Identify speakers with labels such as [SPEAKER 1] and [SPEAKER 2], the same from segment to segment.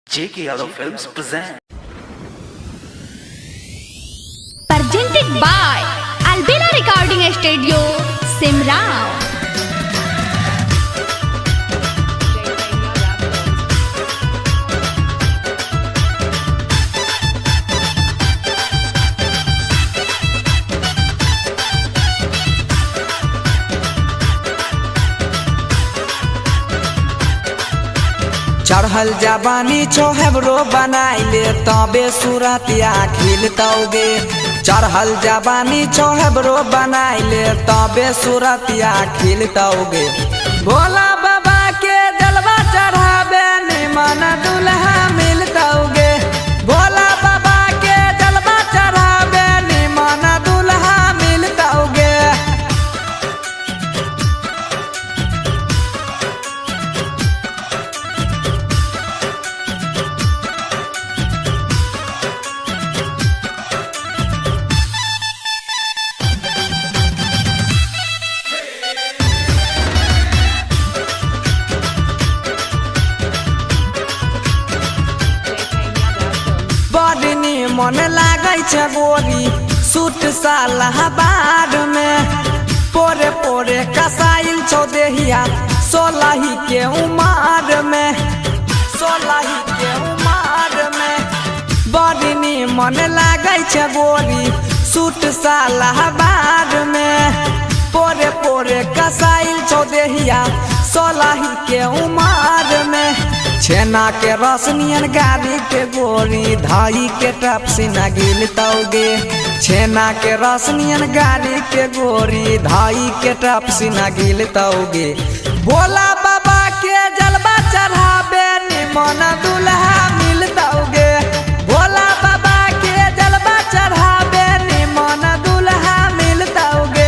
[SPEAKER 1] JK Yadav Films present.
[SPEAKER 2] Presented by Albina Recording Studio, Simrao.
[SPEAKER 3] चढ़ल जवानी छोहबरो बनाइले तबे सूरतिया खिलतौगे। चढ़ल जवानी छोहबरो बनाइले तबे सूरतिया खिलतौगे। भोला बाबा के जलवा चढ़ाबे निमन दुल्हा मिलतौगे। भोला बाबा के जलवा चढ़ाबे निमन दुल्हा मिलतौगे। मन लागै छै गोरी सूट सालाबाद में पोरे पोरे कसाइल छौ देहिया सोलही के उमार में। सोलही के उमार में बड़नी मन लागै छै गोरी सूट सालाबाद में पोरे पोरे कसाइल छौ देहिया सोलही के उमार में। छेना के रसनियन गाड़ी के गोरी धाई के टपसी न गिलतौगे। छेना के रसनियन गाड़ी के गोरी धाई के टपसी न गिलतौगे। भोला बाबा के जलवा चढ़ाबे निमन दुल्हा मिलतौगे। भोला बाबा के जलवा चढ़ाबे निमन दुल्हा मिलतौगे।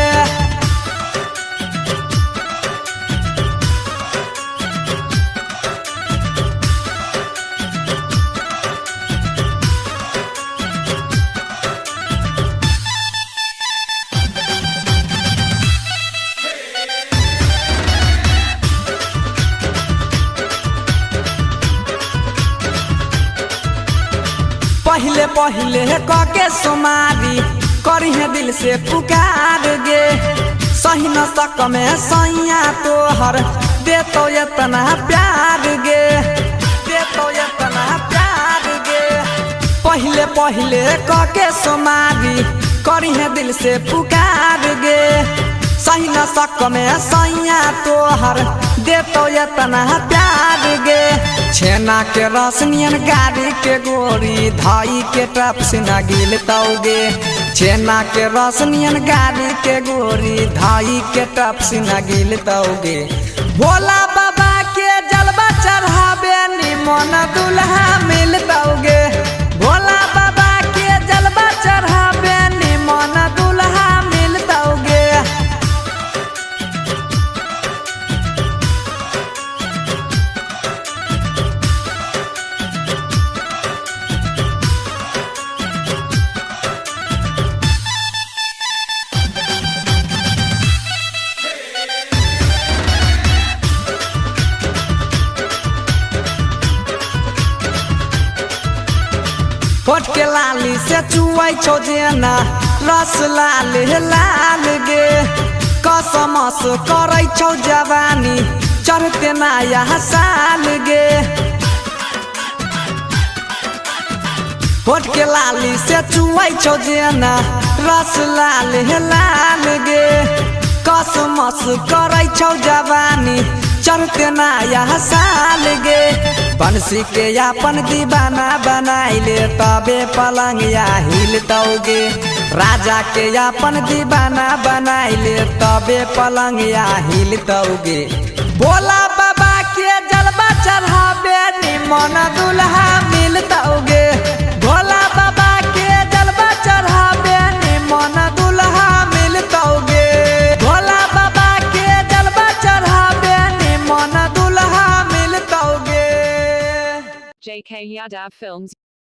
[SPEAKER 3] पहले पहले कके सुमारी करी है दिल से पुकार गे। सही न सक में सैया तोहर देतो इतना प्यार गे। देतो इतना प्यार गे। पहले पहले कके सुमारी करी है दिल से पुकार गे। सही न सक में सैया तोहर देतो इतना प्यार गे। छेना के रसनियन गाड़ी के गोरी धाई के टपसी न गिलतौगे। छेना के रसनियन गाड़ी के गोरी धाई के टपसी न गिलतौगे। भोला बाबा के जलवा चढ़ाबे निमन दुल्हा मिलतौगे। भोला बाबा के जलवा चढ़ाबे निमन दुल्हा मिलतौगे। होठ के लाली से चुआई छौ जेना रस लाल लाल गे। कसमस करै छौ जवानी चढ़ते नया साल गे। होठ के लाली से चुआई छौ जेना रस लाल लाल गे। कसमस करै छौ जवानी चढ़ते नया साल गे। बंसी के अपन दीवाना बनाइले तबे पलंगिया हिलतौगे। राजा के अपन दीवाना बनाइले तबे पलंगिया हिलतौगे। भोला बाबा के जलवा चढ़ाबे निमन दुल्हा मिलतौगे। भोला बाबा के जलवा चढ़ाबे निमन दुल्हा मिलतौगे। भोला बाबा के जलवा चढ़ाबे निमन दुल्हा मिलतौगे।
[SPEAKER 4] JK Yadav Films